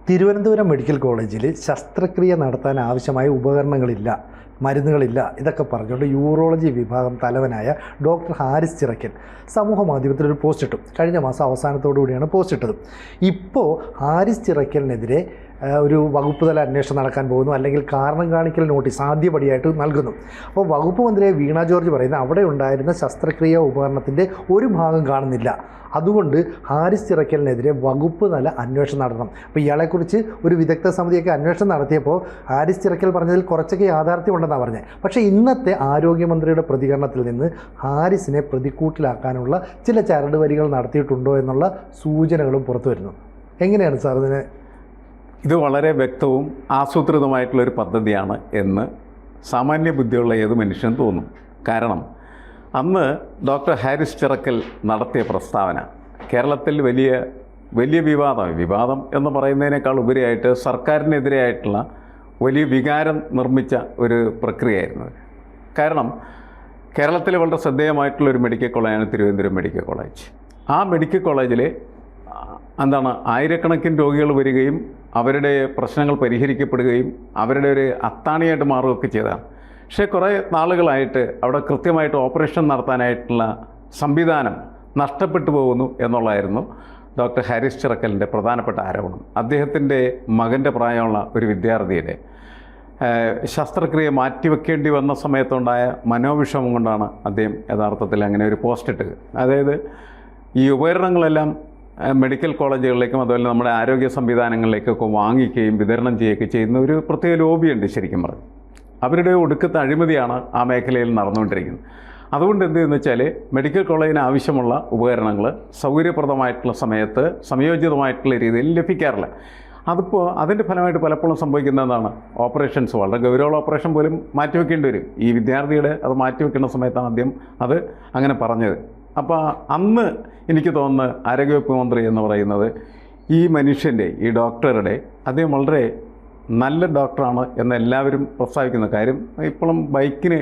Thiruvananthapuram medical കോളേജിൽ ശസ്ത്രക്രിയ നടത്താൻ ആവശ്യമായ ഉപകരണങ്ങളില്ല, മരുന്നുകളില്ല, ഇതൊക്കെ പറഞ്ഞുകൊണ്ട് യൂറോളജി വിഭാഗം തലവനായ ഡോക്ടർ ഹാരിസ് ചിറക്കൽ സമൂഹ മാധ്യമത്തിൽ ഒരു പോസ്റ്റ് ഇട്ടു. കഴിഞ്ഞ മാസം അവസാനത്തോടു കൂടിയാണ് പോസ്റ്റ് ഇട്ടത്. ഇപ്പോൾ ഹാരിസ് ചിറക്കലിനെതിരെ ഒരു വകുപ്പ് തല അന്വേഷണം നടക്കാൻ പോകുന്നു, അല്ലെങ്കിൽ കാരണം കാണിക്കൽ നോട്ടീസ് ആദ്യപടിയായിട്ട് നൽകുന്നു. അപ്പോൾ വകുപ്പ് മന്ത്രിയായ വീണ ജോർജ് പറയുന്ന അവിടെ ഉണ്ടായിരുന്ന ശസ്ത്രക്രിയ ഉപകരണത്തിൻ്റെ ഒരു ഭാഗം കാണുന്നില്ല, അതുകൊണ്ട് ഹാരിസ് ചിറക്കലിനെതിരെ വകുപ്പ് തല അന്വേഷണം നടത്തണം. അപ്പോൾ ഇയാളെക്കുറിച്ച് ഒരു വിദഗ്ധ സമിതിയൊക്കെ അന്വേഷണം നടത്തിയപ്പോൾ ഹാരിസ് ചിറക്കൽ പറഞ്ഞതിൽ കുറച്ചൊക്കെ യാഥാർത്ഥ്യമുണ്ടെന്നാണ് പറഞ്ഞത്. പക്ഷേ ഇന്നത്തെ ആരോഗ്യമന്ത്രിയുടെ പ്രതികരണത്തിൽ നിന്ന് ഹാരിസിനെ പ്രതിക്കൂട്ടിലാക്കാനുള്ള ചില ചരടുവലികൾ നടത്തിയിട്ടുണ്ടോ എന്നുള്ള സൂചനകളും പുറത്തു വരുന്നു. എങ്ങനെയാണ് സാർ ഇതിനെ? ഇത് വളരെ വ്യക്തവും ആസൂത്രിതമായിട്ടുള്ളൊരു പദ്ധതിയാണ് എന്ന് സാമാന്യ ബുദ്ധിയുള്ള ഏത് മനുഷ്യനും തോന്നും. കാരണം അന്ന് ഡോക്ടർ ഹാരിസ് ചിറക്കൽ നടത്തിയ പ്രസ്താവന കേരളത്തിൽ വലിയ വിവാദം എന്ന് പറയുന്നതിനേക്കാൾ ഉപരിയായിട്ട് സർക്കാരിനെതിരെയായിട്ടുള്ള വലിയ വികാരം നിർമ്മിച്ച ഒരു പ്രക്രിയയായിരുന്നു. കാരണം കേരളത്തിൽ വളരെ ശ്രദ്ധേയമായിട്ടുള്ളൊരു മെഡിക്കൽ കോളേജാണ് തിരുവനന്തപുരം മെഡിക്കൽ കോളേജ്. ആ മെഡിക്കൽ കോളേജിൽ ആയിരക്കണക്കിന് രോഗികൾ വരികയും അവരുടെ പ്രശ്നങ്ങൾ പരിഹരിക്കപ്പെടുകയും അവരുടെ ഒരു അത്താണിയായിട്ട് മാറുകയൊക്കെ ചെയ്തതാണ്. പക്ഷേ കുറേ നാളുകളായിട്ട് അവിടെ കൃത്യമായിട്ട് ഓപ്പറേഷൻ നടത്താനായിട്ടുള്ള സംവിധാനം നഷ്ടപ്പെട്ടു പോകുന്നു എന്നുള്ളതായിരുന്നു ഡോക്ടർ ഹാരിസ് ചിറക്കലിൻ്റെ പ്രധാനപ്പെട്ട ആരോപണം. അദ്ദേഹത്തിൻ്റെ മകൻ്റെ പ്രായമുള്ള ഒരു വിദ്യാർത്ഥിയുടെ ശസ്ത്രക്രിയ മാറ്റിവെക്കേണ്ടി വന്ന സമയത്തുണ്ടായ മനോവിഷമം കൊണ്ടാണ് അദ്ദേഹം യഥാർത്ഥത്തിൽ അങ്ങനെ ഒരു പോസ്റ്റ് ഇട്ടത്. അതായത് ഈ ഉപകരണങ്ങളെല്ലാം മെഡിക്കൽ കോളേജുകളിലേക്കും അതുപോലെ നമ്മുടെ ആരോഗ്യ സംവിധാനങ്ങളിലേക്കൊക്കെ വാങ്ങിക്കുകയും വിതരണം ചെയ്യുകയൊക്കെ ചെയ്യുന്ന ഒരു പ്രത്യേക ലോബിയുണ്ട്. ശരിക്കും പറഞ്ഞു അവരുടെ ഒടുക്കത്തെ അഴിമതിയാണ് ആ മേഖലയിൽ നടന്നുകൊണ്ടിരിക്കുന്നത്. അതുകൊണ്ട് എന്ത് ചെയ്യുന്നു വെച്ചാൽ മെഡിക്കൽ കോളേജിന് ആവശ്യമുള്ള ഉപകരണങ്ങൾ സൗകര്യപ്രദമായിട്ടുള്ള സമയത്ത് സംയോജിതമായിട്ടുള്ള രീതിയിൽ ലഭിക്കാറില്ല. അതിൻ്റെ ഫലമായിട്ട് പലപ്പോഴും സംഭവിക്കുന്ന എന്താണ്, ഓപ്പറേഷൻസ് വളരെ ഗൗരവമുള്ള ഓപ്പറേഷൻ പോലും മാറ്റിവെക്കേണ്ടി വരും. ഈ വിദ്യാർത്ഥിയുടെ അത് മാറ്റിവെക്കേണ്ട സമയത്താണ് ആദ്യം അത് അങ്ങനെ പറഞ്ഞത്. അപ്പോൾ അന്ന് എനിക്ക് തോന്നുന്നു ആരോഗ്യവകുപ്പ് മന്ത്രി എന്ന് പറയുന്നത് ഈ മനുഷ്യൻ്റെ ഈ ഡോക്ടറുടെ അദ്ദേഹം വളരെ നല്ല ഡോക്ടറാണ് എന്ന് എല്ലാവരും പ്രസ്താവിക്കുന്ന കാര്യം. ഇപ്പോഴും ബൈക്കിന്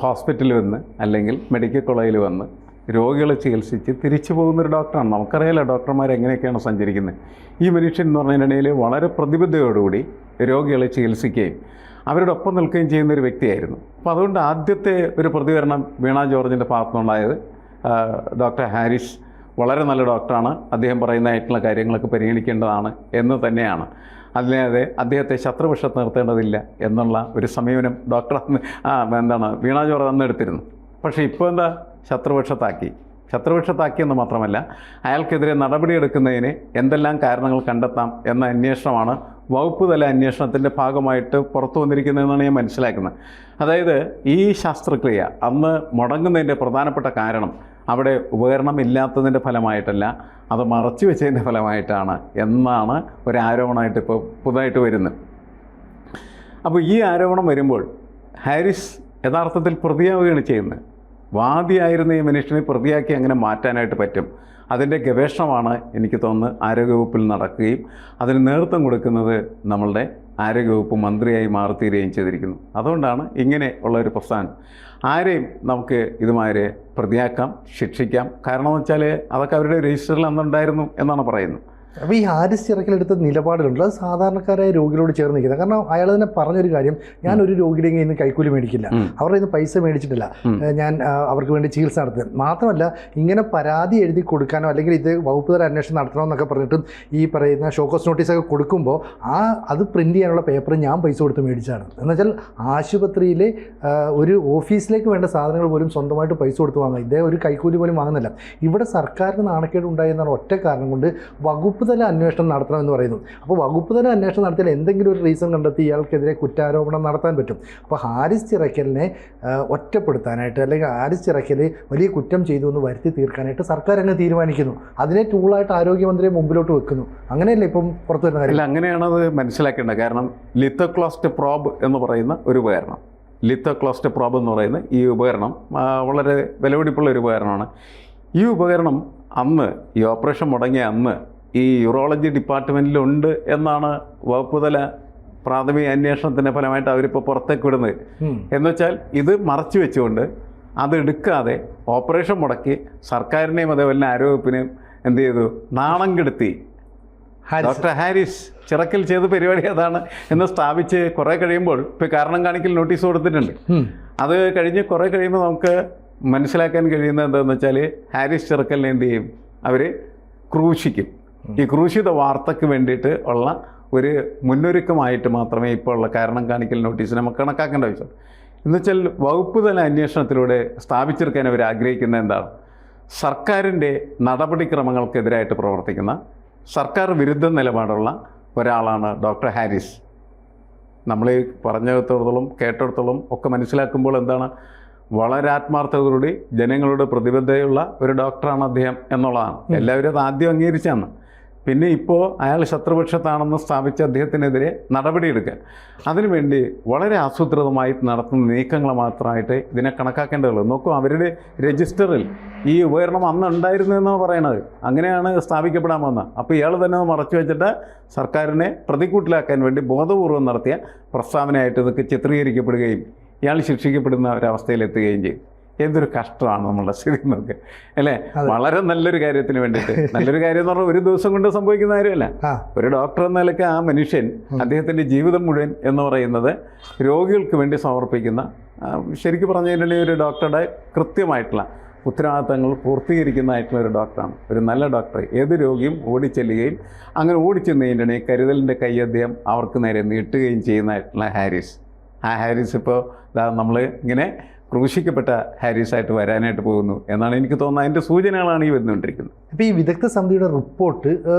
ഹോസ്പിറ്റലിൽ വന്ന് അല്ലെങ്കിൽ മെഡിക്കൽ കോളേജിൽ വന്ന് രോഗികളെ ചികിത്സിച്ച് തിരിച്ചു പോകുന്നൊരു ഡോക്ടറാണ്. നമുക്കറിയാലോ ഡോക്ടർമാർ എങ്ങനെയൊക്കെയാണ് സഞ്ചരിക്കുന്നത്. ഈ മനുഷ്യൻ എന്ന് പറഞ്ഞതിനിടയിൽ വളരെ പ്രതിബദ്ധതയോടുകൂടി രോഗികളെ ചികിത്സിക്കുകയും അവരുടെ ഒപ്പം നിൽക്കുകയും ചെയ്യുന്നൊരു വ്യക്തിയായിരുന്നു. അപ്പോൾ അതുകൊണ്ട് ആദ്യത്തെ ഒരു പ്രതികരണം വീണ ജോർജിൻ്റെ ഭാഗത്തുനിന്നുണ്ടായത് ഡോക്ടർ ഹാരിസ് വളരെ നല്ല ഡോക്ടറാണ്, അദ്ദേഹം പറയുന്നതായിട്ടുള്ള കാര്യങ്ങളൊക്കെ പരിഗണിക്കേണ്ടതാണ് എന്ന് തന്നെയാണ്. അതിനെ അദ്ദേഹത്തെ ശത്രുപക്ഷത്ത് നിർത്തേണ്ടതില്ല എന്നുള്ള ഒരു സമീപനം ഡോക്ടർ വീണ ജോർജ് അന്ന് എടുത്തിരുന്നു. പക്ഷേ ഇപ്പോൾ എന്താ, ശത്രുപക്ഷത്താക്കിയെന്ന് മാത്രമല്ല അയാൾക്കെതിരെ നടപടിയെടുക്കുന്നതിന് എന്തെല്ലാം കാരണങ്ങൾ കണ്ടെത്താം എന്ന അന്വേഷണമാണ് വകുപ്പ് തല അന്വേഷണത്തിൻ്റെ ഭാഗമായിട്ട് പുറത്തു വന്നിരിക്കുന്നതെന്നാണ് ഞാൻ മനസ്സിലാക്കുന്നത്. അതായത് ഈ ശസ്ത്രക്രിയ അന്ന് മുടങ്ങുന്നതിൻ്റെ പ്രധാനപ്പെട്ട കാരണം അവിടെ ഉപകരണം ഇല്ലാത്തതിൻ്റെ ഫലമായിട്ടല്ല, അത് മറച്ചു വെച്ചതിൻ്റെ ഫലമായിട്ടാണ് എന്നാണ് ഒരു ആരോപണമായിട്ട് ഇപ്പോൾ പുതുതായിട്ട് വരുന്നത്. അപ്പോൾ ഈ ആരോപണം വരുമ്പോൾ ഹാരിസ് യഥാർത്ഥത്തിൽ പ്രതിയാവുകയാണ് ചെയ്യുന്നത്. വാദിയായിരുന്ന ഈ മനുഷ്യനെ പ്രതിയാക്കി അങ്ങനെ മാറ്റാനായിട്ട് പറ്റും. അതിൻ്റെ ഗവേഷണമാണ് എനിക്ക് തോന്നുന്നത് ആരോഗ്യവകുപ്പിൽ നടക്കുകയും അതിന് നേതൃത്വം കൊടുക്കുന്നത് നമ്മളുടെ ആരോഗ്യവകുപ്പ് മന്ത്രിയായി മാറിത്തീരുകയും ചെയ്തിരിക്കുന്നു. അതുകൊണ്ടാണ് ഇങ്ങനെ ഉള്ളൊരു പ്രസ്ഥാനം. ആരെയും നമുക്ക് ഇതുമാതിരി പ്രതിയാക്കാം, ശിക്ഷിക്കാം. കാരണമെന്ന് വെച്ചാൽ അതൊക്കെ അവരുടെ രജിസ്റ്ററിൽ അന്നുണ്ടായിരുന്നു എന്നാണ് പറയുന്നത്. അപ്പോൾ ഈ ഹാരിസ് ചിറക്കലെടുത്ത നിലപാടുകളുണ്ട്, അത് സാധാരണക്കാരായ രോഗികളോട് ചേർന്ന് നിൽക്കുന്നത്. കാരണം അയാൾ തന്നെ പറഞ്ഞൊരു കാര്യം, ഞാൻ ഒരു രോഗിയുടെ കയ്യിൽ നിന്ന് കൈക്കൂലി മേടിക്കില്ല, അവരുടെ നിന്ന് പൈസ മേടിച്ചിട്ടില്ല, ഞാൻ അവർക്ക് വേണ്ടി ചികിത്സ നടത്തുന്നത്. മാത്രമല്ല ഇങ്ങനെ പരാതി എഴുതി കൊടുക്കാനോ അല്ലെങ്കിൽ ഇത് വകുപ്പ് തല അന്വേഷണം നടത്തണമെന്നൊക്കെ പറഞ്ഞിട്ടും ഈ പറയുന്ന ഷോക്കോസ് നോട്ടീസൊക്കെ കൊടുക്കുമ്പോൾ അത് പ്രിൻറ്റ് ചെയ്യാനുള്ള പേപ്പർ ഞാൻ പൈസ കൊടുത്ത് മേടിച്ചാണ്. എന്നുവെച്ചാൽ ആശുപത്രിയിലെ ഒരു ഓഫീസിലേക്ക് വേണ്ട സാധനങ്ങൾ പോലും സ്വന്തമായിട്ട് പൈസ കൊടുത്ത് വാങ്ങുക, ഇതേ ഒരു കൈക്കൂലി പോലും വാങ്ങുന്നില്ല. ഇവിടെ സർക്കാരിന് നാണക്കേട് ഉണ്ടായെന്നാണ് ഒറ്റ കാരണം കൊണ്ട് വകുപ്പ് തല അന്വേഷണം നടത്തണമെന്ന് പറയുന്നു. അപ്പോൾ വകുപ്പ് തല അന്വേഷണം നടത്തിയാൽ എന്തെങ്കിലും ഒരു റീസൺ കണ്ടെത്തി ഇയാൾക്കെതിരെ കുറ്റാരോപണം നടത്താൻ പറ്റും. അപ്പോൾ ഹാരിസ് ചിറക്കലിനെ ഒറ്റപ്പെടുത്താനായിട്ട് അല്ലെങ്കിൽ ഹാരിസ് ചിറക്കൽ വലിയ കുറ്റം ചെയ്തു എന്ന് വരുത്തി തീർക്കാനായിട്ട് സർക്കാർ അങ്ങ് തീരുമാനിക്കുന്നു. അതിനെ ടൂളായിട്ട് ആരോഗ്യമന്ത്രിയെ മുമ്പിലോട്ട് വെക്കുന്നു. അങ്ങനെയല്ലേ ഇപ്പം പുറത്തു വരുന്ന കാര്യം? അങ്ങനെയാണത് മനസ്സിലാക്കേണ്ടത്. കാരണം ലിത്തോക്ലാസ്റ്റ് പ്രോബ് എന്ന് പറയുന്ന ഒരു ഉപകരണം, ലിത്തോക്ലാസ്റ്റ് പ്രോബ് എന്ന് പറയുന്ന ഈ ഉപകരണം വളരെ വിലപിടിപ്പുള്ള ഒരു ഉപകരണമാണ്. ഈ ഉപകരണം അന്ന് ഈ ഓപ്പറേഷൻ മുടങ്ങിയ അന്ന് ഈ യൂറോളജി ഡിപ്പാർട്ട്മെൻറ്റിലുണ്ട് എന്നാണ് വകുപ്പ് തല പ്രാഥമിക അന്വേഷണത്തിൻ്റെ ഫലമായിട്ട് അവരിപ്പോൾ പുറത്തേക്ക് വിടുന്നത്. എന്നുവെച്ചാൽ ഇത് മറച്ചു വെച്ചുകൊണ്ട് അതെടുക്കാതെ ഓപ്പറേഷൻ മുടക്കി സർക്കാരിനെയും അതേപോലെ ആരോഗ്യത്തിനെയും എന്ത് ചെയ്തു, നാണം കെടുത്തി ഡോക്ടർ ഹാരിസ് ചിറക്കൽ ചെയ്ത പരിപാടി അതാണ് എന്ന് സ്ഥാപിച്ച് കുറേ കഴിയുമ്പോൾ ഇപ്പോൾ കാരണം കാണിക്കൽ നോട്ടീസ് കൊടുത്തിട്ടുണ്ട്. അത് കഴിഞ്ഞ് കുറേ കഴിയുമ്പോൾ നമുക്ക് മനസ്സിലാക്കാൻ കഴിയുന്നത് എന്താണെന്ന് വെച്ചാൽ ഹാരിസ് ചിറക്കലിനെ എന്ത് ചെയ്യും, അവർ ക്രൂശിക്കും. ഈ ക്രൂശിത വാർത്തയ്ക്ക് വേണ്ടിയിട്ട് ഉള്ള ഒരു മുന്നൊരുക്കമായിട്ട് മാത്രമേ ഇപ്പോൾ ഉള്ള കാരണം കാണിക്കൽ നോട്ടീസ് നമുക്ക് കണക്കാക്കേണ്ട ആവശ്യം. എന്നുവെച്ചാൽ വകുപ്പ് തല അന്വേഷണത്തിലൂടെ സ്ഥാപിച്ചെടുക്കാൻ അവർ ആഗ്രഹിക്കുന്നത് എന്താണ്, സർക്കാരിൻ്റെ നടപടിക്രമങ്ങൾക്കെതിരായിട്ട് പ്രവർത്തിക്കുന്ന സർക്കാർ വിരുദ്ധ നിലപാടുള്ള ഒരാളാണ് ഡോക്ടർ ഹാരിസ്. നമ്മൾ ഈ പറഞ്ഞിടത്തോളം കേട്ടിടത്തോളം ഒക്കെ മനസ്സിലാക്കുമ്പോൾ എന്താണ്, വളരെ ആത്മാർത്ഥതയോടുകൂടി ജനങ്ങളുടെ പ്രതിബദ്ധതയുള്ള ഒരു ഡോക്ടറാണ് അദ്ദേഹം എന്നുള്ളതാണ്. എല്ലാവരും അത് ആദ്യം അംഗീകരിച്ചാണ്. പിന്നെ ഇപ്പോൾ അയാൾ ശത്രുപക്ഷത്താണെന്ന് സ്ഥാപിച്ച അദ്ദേഹത്തിനെതിരെ നടപടിയെടുക്കുക, അതിനുവേണ്ടി വളരെ ആസൂത്രിതമായി നടത്തുന്ന നീക്കങ്ങൾ മാത്രമായിട്ട് ഇതിനെ കണക്കാക്കേണ്ടതുള്ളൂ. നോക്കൂ, അവരുടെ രജിസ്റ്ററിൽ ഈ ഉപകരണം അന്ന് ഉണ്ടായിരുന്നു എന്നാണ് പറയണത്. അങ്ങനെയാണ് സ്ഥാപിക്കപ്പെടാൻ വന്നത്. അപ്പോൾ ഇയാൾ തന്നെ മറച്ചു വെച്ചിട്ട് സർക്കാരിനെ പ്രതിക്കൂട്ടിലാക്കാൻ വേണ്ടി ബോധപൂർവം നടത്തിയ പ്രസ്താവനയായിട്ട് ഇതൊക്കെ ചിത്രീകരിക്കപ്പെടുകയും ഇയാൾ ശിക്ഷിക്കപ്പെടുന്ന ഒരവസ്ഥയിലെത്തുകയും ചെയ്യും. എന്തൊരു കഷ്ടമാണ് നമ്മളുടെ സ്ഥിതി എന്നൊക്കെ അല്ലേ. വളരെ നല്ലൊരു കാര്യത്തിന് വേണ്ടിയിട്ട്, നല്ലൊരു കാര്യം എന്ന് പറഞ്ഞാൽ ഒരു ദിവസം കൊണ്ട് സംഭവിക്കുന്ന കാര്യമല്ല. ഒരു ഡോക്ടർ എന്ന നിലയ്ക്ക് ആ മനുഷ്യൻ അദ്ദേഹത്തിൻ്റെ ജീവിതം മുഴുവൻ എന്ന് പറയുന്നത് രോഗികൾക്ക് വേണ്ടി സമർപ്പിക്കുന്ന, ശരിക്കും പറഞ്ഞു കഴിഞ്ഞിട്ടുണ്ടെങ്കിൽ ഒരു ഡോക്ടറുടെ കൃത്യമായിട്ടുള്ള ഉത്തരവാദിത്തങ്ങൾ പൂർത്തീകരിക്കുന്നതായിട്ടുള്ള ഒരു ഡോക്ടറാണ്. ഒരു നല്ല ഡോക്ടർ ഏത് രോഗിയും ഓടിച്ചെല്ലുകയും അങ്ങനെ ഓടിച്ചെന്ന് കഴിഞ്ഞിട്ടുണ്ടെങ്കിൽ കരുതലിൻ്റെ കൈ അദ്ദേഹം അവർക്ക് നേരെ നീട്ടുകയും ചെയ്യുന്നതായിട്ടുള്ള ഹാരിസ്. ആ ഹാരിസ് ഇപ്പോൾ നമ്മൾ ഇങ്ങനെ ക്രൂശിക്കപ്പെട്ട ഹാരിസായിട്ട് വരാനായിട്ട് പോകുന്നു എന്നാണ് എനിക്ക് തോന്നുന്നത്. അതിൻ്റെ സൂചനകളാണ് ഈ വരുന്നുകൊണ്ടിരിക്കുന്നത്. ഇപ്പോൾ ഈ വിദഗ്ധ സമിതിയുടെ റിപ്പോർട്ട്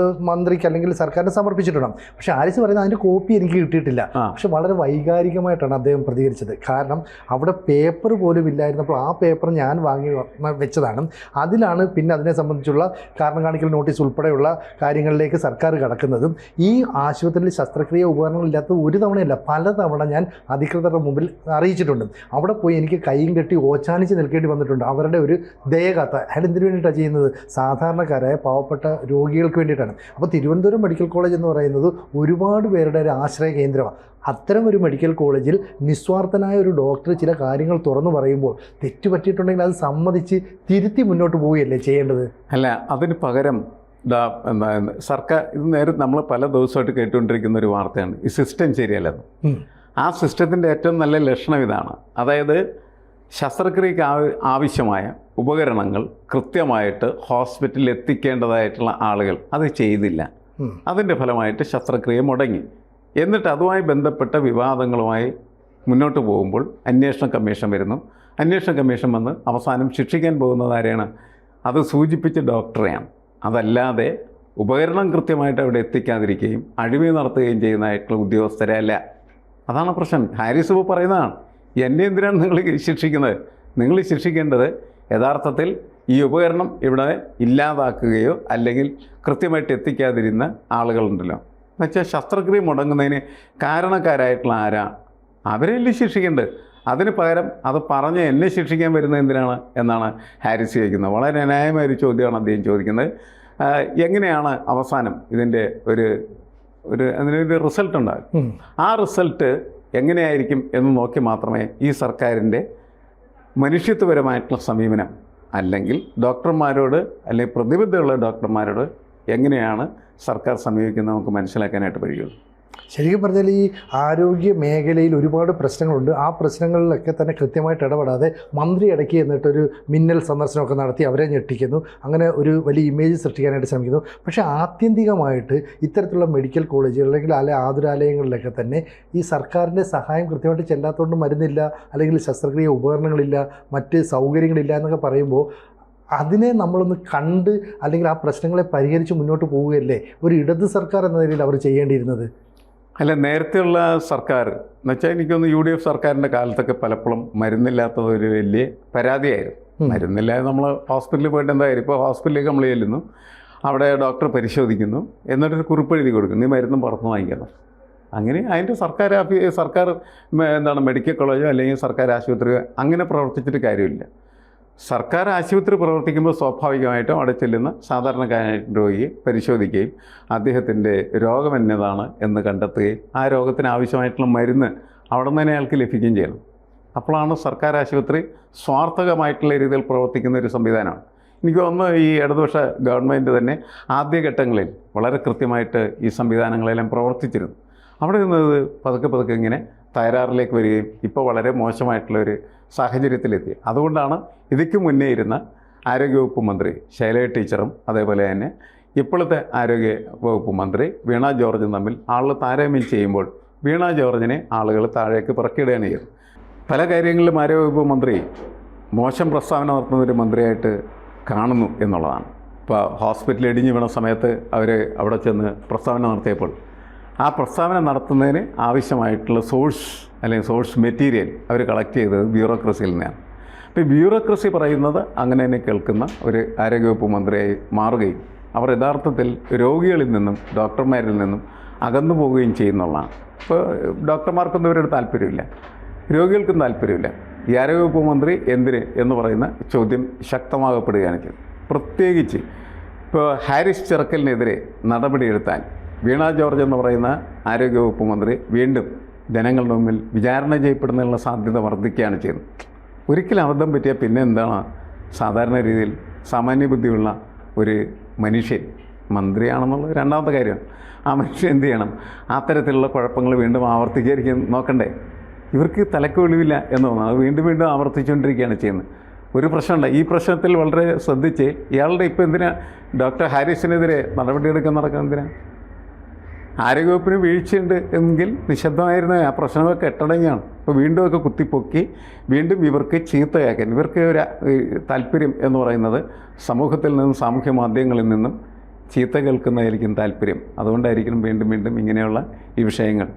മന്ത്രിക്ക് അല്ലെങ്കിൽ സർക്കാരിന് സമർപ്പിച്ചിട്ടുണ്ടാകും. പക്ഷേ ഹാരിസ് പറയുന്നത് അതിൻ്റെ കോപ്പി എനിക്ക് കിട്ടിയിട്ടില്ല. പക്ഷെ വളരെ വൈകാരികമായിട്ടാണ് അദ്ദേഹം പ്രതികരിച്ചത്. കാരണം അവിടെ പേപ്പർ പോലും ഇല്ലായിരുന്നപ്പോൾ ആ പേപ്പർ ഞാൻ വാങ്ങി വെച്ചതാണ്. അതിലാണ് പിന്നെ അതിനെ സംബന്ധിച്ചുള്ള കാരണം കാണിക്കൽ നോട്ടീസ് ഉൾപ്പെടെയുള്ള കാര്യങ്ങളിലേക്ക് സർക്കാർ കടക്കുന്നതും. ഈ ആശുപത്രിയിൽ ശസ്ത്രക്രിയ ഉപകരണങ്ങളില്ലാത്ത ഒരു തവണയല്ല, പലതവണ ഞാൻ അധികൃതരുടെ മുമ്പിൽ അറിയിച്ചിട്ടുണ്ട്. അവിടെ പോയി എനിക്ക് കൈയും കെട്ടി ഓച്ചാനിച്ച് നിൽക്കേണ്ടി വന്നിട്ടുണ്ട്. അവരുടെ ഒരു ദയകാത്ത അയാൾ എന്തിനു വേണ്ടിയിട്ടാണ് ചെയ്യുന്നത്, സാധാരണക്കാരായ പാവപ്പെട്ട രോഗികൾക്ക് വേണ്ടിയിട്ടാണ്. അപ്പോൾ തിരുവനന്തപുരം മെഡിക്കൽ കോളേജ് എന്ന് പറയുന്നത് ഒരുപാട് പേരുടെ ഒരു ആശ്രയ കേന്ദ്രമാണ്. അത്തരം ഒരു മെഡിക്കൽ കോളേജിൽ നിസ്വാർത്ഥനായ ഒരു ഡോക്ടർ ചില കാര്യങ്ങൾ തുറന്നു പറയുമ്പോൾ തെറ്റ് പറ്റിയിട്ടുണ്ടെങ്കിൽ അത് സമ്മതിച്ച് തിരുത്തി മുന്നോട്ട് പോവുകയല്ലേ ചെയ്യേണ്ടത്? അല്ല, അതിന് പകരം സർക്കാർ ഇത് നേരെ നമ്മൾ പല ദിവസമായിട്ട് കേട്ടുകൊണ്ടിരിക്കുന്ന ഒരു വാർത്തയാണ്, ഈ സിസ്റ്റം ശരിയല്ലെന്ന്. ആ സിസ്റ്റത്തിൻ്റെ ഏറ്റവും നല്ല ലക്ഷണം ഇതാണ്. അതായത് ശസ്ത്രക്രിയയ്ക്ക് ആവശ്യമായ ഉപകരണങ്ങൾ കൃത്യമായിട്ട് ഹോസ്പിറ്റലിൽ എത്തിക്കേണ്ടതായിട്ടുള്ള ആളുകൾ അത് ചെയ്തില്ല. അതിൻ്റെ ഫലമായിട്ട് ശസ്ത്രക്രിയ മുടങ്ങി. എന്നിട്ട് അതുമായി ബന്ധപ്പെട്ട വിവാദങ്ങളുമായി മുന്നോട്ട് പോകുമ്പോൾ അന്വേഷണ കമ്മീഷൻ വരുന്നു. അന്വേഷണ കമ്മീഷൻ വന്ന് അവസാനം ശിക്ഷിക്കാൻ പോകുന്നത് ആരെയാണ്? അത് സൂചിപ്പിച്ച ഡോക്ടറെയാണ്. അതല്ലാതെ ഉപകരണം കൃത്യമായിട്ട് അവിടെ എത്തിക്കാതിരിക്കുകയും അഴിമതി നടത്തുകയും ചെയ്യുന്നതായിട്ടുള്ള ഉദ്യോഗസ്ഥരെ അല്ല. അതാണ് പ്രശ്നം. ഹാരിസ് ഇപ്പോൾ പറയുന്നതാണ്, എന്നെ എന്തിനാണ് നിങ്ങൾ ശിക്ഷിക്കുന്നത്? നിങ്ങൾ ശിക്ഷിക്കേണ്ടത് യഥാർത്ഥത്തിൽ ഈ ഉപകരണം ഇവിടെ ഇല്ലാതാക്കുകയോ അല്ലെങ്കിൽ കൃത്യമായിട്ട് എത്തിക്കാതിരുന്ന ആളുകളുണ്ടല്ലോ, എന്നുവെച്ചാൽ ശസ്ത്രക്രിയ മുടങ്ങുന്നതിന് കാരണക്കാരായിട്ടുള്ള ആരാ, അവരെയല്ലേ ശിക്ഷിക്കേണ്ടത്. അതിന് പകരം അത് പറഞ്ഞ് എന്നെ ശിക്ഷിക്കാൻ വരുന്നത് എന്തിനാണ് എന്നാണ് ഹാരിസ് ചോദിക്കുന്നത്. വളരെ ന്യായമായൊരു ചോദ്യമാണ് അദ്ദേഹം ചോദിക്കുന്നത്. എങ്ങനെയാണ് അവസാനം ഇതിൻ്റെ അതിനൊരു റിസൾട്ട് ഉണ്ടാകും. ആ റിസൾട്ട് എങ്ങനെയായിരിക്കും എന്ന് നോക്കി മാത്രമേ ഈ സർക്കാരിൻ്റെ മനുഷ്യത്വപരമായിട്ടുള്ള സമീപനം അല്ലെങ്കിൽ ഡോക്ടർമാരോട് അല്ലെങ്കിൽ പ്രതിബദ്ധതയുള്ള ഡോക്ടർമാരോട് എങ്ങനെയാണ് സർക്കാർ സമീപിക്കുന്നത് നമുക്ക് മനസ്സിലാക്കാനായിട്ട് കഴിയുള്ളൂ. ശരിക്കും പറഞ്ഞാൽ ഈ ആരോഗ്യ മേഖലയിൽ ഒരുപാട് പ്രശ്നങ്ങളുണ്ട്. ആ പ്രശ്നങ്ങളിലൊക്കെ തന്നെ കൃത്യമായിട്ട് ഇടപെടാതെ മന്ത്രി ഇടയ്ക്ക് എന്നിട്ടൊരു മിന്നൽ സന്ദർശനമൊക്കെ നടത്തി അവരെ ഞെട്ടിക്കുന്നു, അങ്ങനെ ഒരു വലിയ ഇമേജ് സൃഷ്ടിക്കാനായിട്ട് ശ്രമിക്കുന്നു. പക്ഷേ ആത്യന്തികമായിട്ട് ഇത്തരത്തിലുള്ള മെഡിക്കൽ കോളേജുകൾ അല്ലെങ്കിൽ ആതുരാലയങ്ങളിലൊക്കെ തന്നെ ഈ സർക്കാരിൻ്റെ സഹായം കൃത്യമായിട്ട് ചെല്ലാത്തതുകൊണ്ട് മരുന്നില്ല, അല്ലെങ്കിൽ ശസ്ത്രക്രിയ ഉപകരണങ്ങളില്ല, മറ്റ് സൗകര്യങ്ങളില്ല എന്നൊക്കെ പറയുമ്പോൾ അതിനെ നമ്മളൊന്ന് കണ്ട് അല്ലെങ്കിൽ ആ പ്രശ്നങ്ങളെ പരിഹരിച്ച് മുന്നോട്ട് പോവുകയല്ലേ ഒരു ഇടത് സർക്കാർ എന്ന നിലയിൽ അവർ ചെയ്യേണ്ടിയിരുന്നത്? അല്ല, നേരത്തെയുള്ള സർക്കാർ എന്ന് വെച്ചാൽ എനിക്കൊന്ന് UDF സർക്കാരിൻ്റെ കാലത്തൊക്കെ പലപ്പോഴും മരുന്നില്ലാത്തത് ഒരു വലിയ പരാതിയായിരുന്നു. മരുന്നില്ലാതെ നമ്മൾ ഹോസ്പിറ്റലിൽ പോയിട്ട് എന്തായാലും ഇപ്പോൾ ഹോസ്പിറ്റലിലേക്ക് നമ്മൾ ചെല്ലുന്നു, അവിടെ ഡോക്ടർ പരിശോധിക്കുന്നു, എന്നിട്ടൊരു കുറിപ്പ് എഴുതി കൊടുക്കുന്നു, ഈ മരുന്നും പുറത്ത് വാങ്ങിക്കണം. അങ്ങനെ അതിൻ്റെ സർക്കാർ മെഡിക്കൽ കോളേജോ അല്ലെങ്കിൽ സർക്കാർ ആശുപത്രിയോ അങ്ങനെ പ്രവർത്തിച്ചിട്ട് കാര്യമില്ല. സർക്കാർ ആശുപത്രി പ്രവർത്തിക്കുമ്പോൾ സ്വാഭാവികമായിട്ടും അവിടെ ചെല്ലുന്ന സാധാരണക്കാരായിട്ട് രോഗിയെ പരിശോധിക്കുകയും അദ്ദേഹത്തിൻ്റെ രോഗം എന്നതാണ് എന്ന് കണ്ടെത്തുകയും ആ രോഗത്തിന് ആവശ്യമായിട്ടുള്ള മരുന്ന് അവിടെ നിന്ന് തന്നെ അയാൾക്ക് ലഭിക്കുകയും ചെയ്യണം. അപ്പോഴാണ് സർക്കാർ ആശുപത്രി സ്വാർത്ഥകമായിട്ടുള്ള രീതിയിൽ പ്രവർത്തിക്കുന്ന ഒരു സംവിധാനമാണ്. എനിക്ക് തോന്നുന്നു ഈ ഇടതുപക്ഷ ഗവൺമെൻറ് തന്നെ ആദ്യഘട്ടങ്ങളിൽ വളരെ കൃത്യമായിട്ട് ഈ സംവിധാനങ്ങളെല്ലാം പ്രവർത്തിച്ചിരുന്നു. അവിടെ നിന്നത് പതുക്കെ പതുക്കെ ഇങ്ങനെ തകരാറിലേക്ക് വരികയും ഇപ്പോൾ വളരെ മോശമായിട്ടുള്ളൊരു സാഹചര്യത്തിലെത്തി. അതുകൊണ്ടാണ് ഇതിക്ക് മുന്നേ ഇരുന്ന ആരോഗ്യവകുപ്പ് മന്ത്രി ശൈലജ ടീച്ചറും അതേപോലെ തന്നെ ഇപ്പോഴത്തെ ആരോഗ്യ വകുപ്പ് മന്ത്രി വീണ ജോർജും തമ്മിൽ ആളുകൾ താരതമ്യം ചെയ്യുമ്പോൾ വീണ ജോർജിനെ ആളുകൾ താഴേക്ക് പിറക്കിയിടുകയാണ് ചെയ്തത്. പല കാര്യങ്ങളിലും ആരോഗ്യവകുപ്പ് മന്ത്രി മോശം പ്രസ്താവന നടത്തുന്ന ഒരു മന്ത്രിയായിട്ട് കാണുന്നു എന്നുള്ളതാണ്. ഇപ്പോൾ ഹോസ്പിറ്റലിൽ ഇടിഞ്ഞു വീണ സമയത്ത് അവർ അവിടെ ചെന്ന് പ്രസ്താവന നടത്തിയപ്പോൾ ആ പ്രസ്താവന നടത്തുന്നതിന് ആവശ്യമായിട്ടുള്ള സോഴ്സ് മെറ്റീരിയൽ അവർ കളക്ട് ചെയ്തത് ബ്യൂറോക്രസിയിൽ നിന്നാണ്. അപ്പോൾ ഈ ബ്യൂറോക്രസി പറയുന്നത് അങ്ങനെ തന്നെ കേൾക്കുന്ന ഒരു ആരോഗ്യവകുപ്പ് മന്ത്രിയായി മാറുകയും അവർ യഥാർത്ഥത്തിൽ രോഗികളിൽ നിന്നും ഡോക്ടർമാരിൽ നിന്നും അകന്നു പോവുകയും ചെയ്യുന്നുള്ളതാണ്. ഇപ്പോൾ ഡോക്ടർമാർക്കൊന്നും ഇവരുടെ താല്പര്യമില്ല, രോഗികൾക്കും താല്പര്യമില്ല. ഈ ആരോഗ്യവകുപ്പ് മന്ത്രി എന്തിന് എന്ന് പറയുന്ന ചോദ്യം ശക്തമാകപ്പെടുകയാണ് ചെയ്തത്. പ്രത്യേകിച്ച് ഇപ്പോൾ ഹാരിസ് ചിറക്കലിനെതിരെ നടപടിയെടുത്താൽ വീണ ജോർജ് എന്ന് പറയുന്ന ആരോഗ്യവകുപ്പ് മന്ത്രി വീണ്ടും ജനങ്ങളുടെ മുമ്പിൽ വിചാരണ ചെയ്യപ്പെടുന്നതിനുള്ള സാധ്യത വർദ്ധിക്കുകയാണ് ചെയ്യുന്നത്. ഒരിക്കലും അബദ്ധം പറ്റിയാൽ പിന്നെ എന്താണ് സാധാരണ രീതിയിൽ സാമാന്യ ബുദ്ധിയുള്ള ഒരു മനുഷ്യൻ മന്ത്രിയാണെന്നുള്ളത് രണ്ടാമത്തെ കാര്യമാണ്. ആ മനുഷ്യൻ എന്ത് ചെയ്യണം? അത്തരത്തിലുള്ള കുഴപ്പങ്ങൾ വീണ്ടും ആവർത്തിക്കാതിരിക്കാൻ നോക്കണ്ടേ? ഇവർക്ക് തലക്ക് വെളിവില്ല എന്ന് തോന്നുന്നു. അത് വീണ്ടും വീണ്ടും ആവർത്തിച്ചുകൊണ്ടിരിക്കുകയാണ് ചെയ്യുന്നത്. ഒരു പ്രശ്നമുണ്ട്. ഈ പ്രശ്നത്തിൽ വളരെ ശ്രദ്ധിച്ച് ഇയാളുടെ ഇപ്പോൾ എന്തിനാ ഡോക്ടർ ഹാരിസിനെതിരെ നടപടിയെടുക്കാൻ നടക്കുന്നത്? എന്തിനാ? ആരോഗ്യവകുപ്പിന് വീഴ്ചയുണ്ട് എങ്കിൽ നിശബ്ദമായിരുന്ന ആ പ്രശ്നമൊക്കെ കെട്ടടങ്ങിയാണ്. ഇപ്പോൾ വീണ്ടുമൊക്കെ കുത്തിപ്പൊക്കി വീണ്ടും ഇവർക്ക് ചീത്തയാക്കാൻ ഇവർക്ക് ഒരു താല്പര്യം എന്ന് പറയുന്നത് സമൂഹത്തിൽ നിന്നും സാമൂഹ്യ മാധ്യമങ്ങളിൽ നിന്നും ചീത്ത കേൾക്കുന്നതായിരിക്കും താല്പര്യം. അതുകൊണ്ടായിരിക്കും വീണ്ടും വീണ്ടും ഇങ്ങനെയുള്ള ഈ വിഷയങ്ങൾ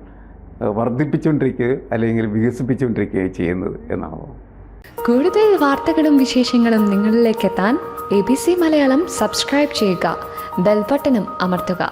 വർദ്ധിപ്പിച്ചുകൊണ്ടിരിക്കുകയോ അല്ലെങ്കിൽ വികസിപ്പിച്ചുകൊണ്ടിരിക്കുകയോ ചെയ്യുന്നത് എന്നാണ്. കൂടുതൽ വാർത്തകളും വിശേഷങ്ങളും നിങ്ങളിലേക്ക് എത്താൻ ABC മലയാളം സബ്സ്ക്രൈബ് ചെയ്യുക, ബെൽ ബട്ടണും അമർത്തുക.